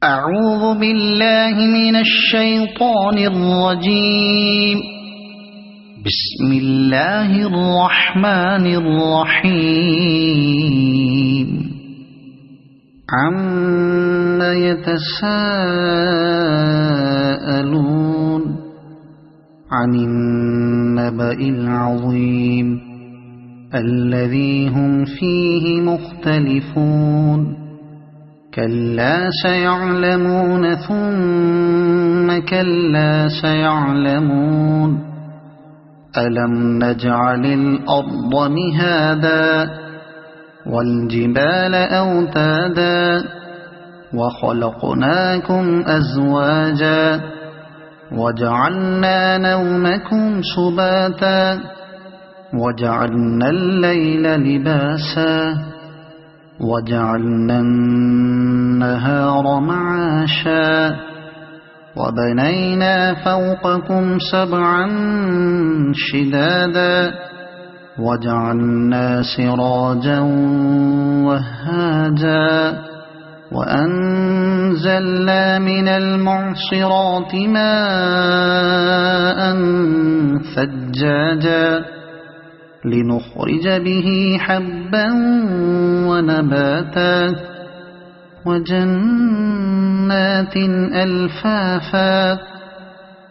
أعوذ بالله من الشيطان الرجيم. بسم الله الرحمن الرحيم. عَمَّ يتساءلون عن النبأ العظيم الذي هم فيه مختلفون. كلا سيعلمون ثم كلا سيعلمون. ألم نجعل الأرض مهادا والجبال أوتادا وخلقناكم أزواجا وجعلنا نومكم سباتا وجعلنا الليل لباسا وجعلنا النهار معاشا وبنينا فوقكم سبعا شدادا وجعلنا سراجا وهاجا وأنزلنا من المعصرات ماء ثجاجا لنخرج به حبا ونباتا وجنات ألفافا.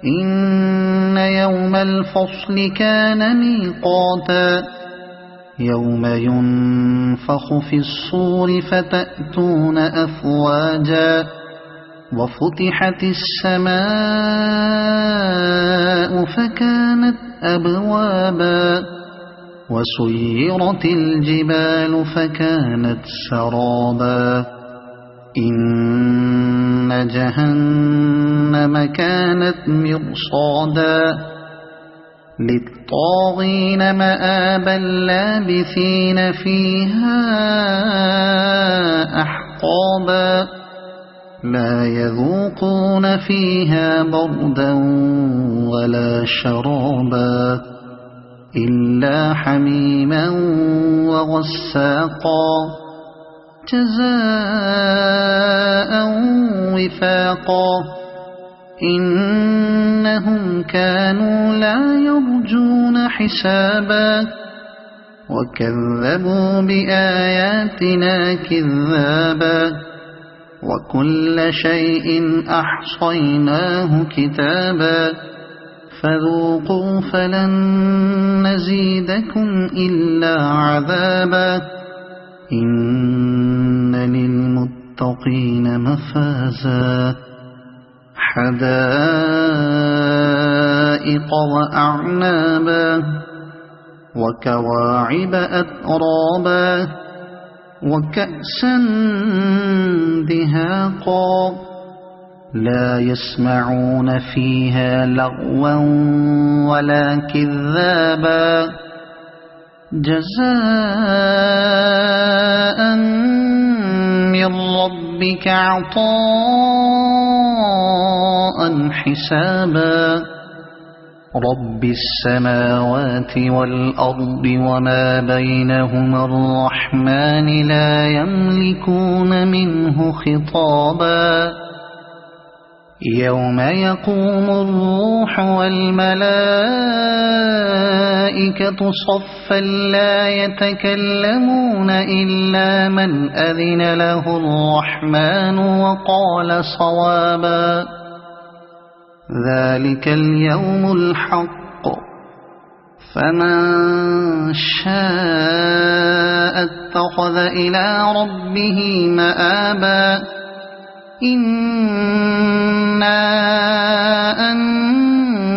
إن يوم الفصل كان ميقاتا. يوم ينفخ في الصور فتأتون أفواجا وفتحت السماء فكانت أبوابا وسيرت الجبال فكانت سرابا. إن جهنم كانت مرصادا للطاغين مآبا لابثين فيها أحقابا. لا يذوقون فيها بردا ولا شرابا إلا حميما وغساقا جزاء وفاقا. إنهم كانوا لا يرجون حسابا وكذبوا بآياتنا كذابا وكل شيء أحصيناه كتابا فذوقوا فلن نزيدكم إلا عذابا. إن للمتقين مفازا حدائق وأعنابا وكواعب أترابا وكأسا دهاقا. لا يسمعون فيها لغوا ولا كذابا جزاء من ربك عطاء حسابا. رب السماوات والأرض وما بينهما الرحمن لا يملكون منه خطابا. يوم يقوم الروح والملائكة صفا لا يتكلمون إلا من أذن له الرحمن وقال صوابا. ذلك اليوم الحق فمن شاء اتخذ إلى ربه مآبا. إنا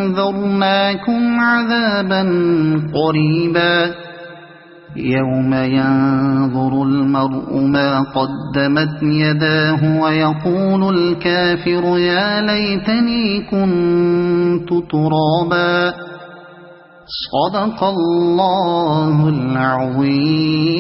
أنذرناكم عذابا قريبا. يوم ينظر المرء ما قدمت يداه ويقول الكافر يا ليتني كنت ترابا. صدق الله العظيم.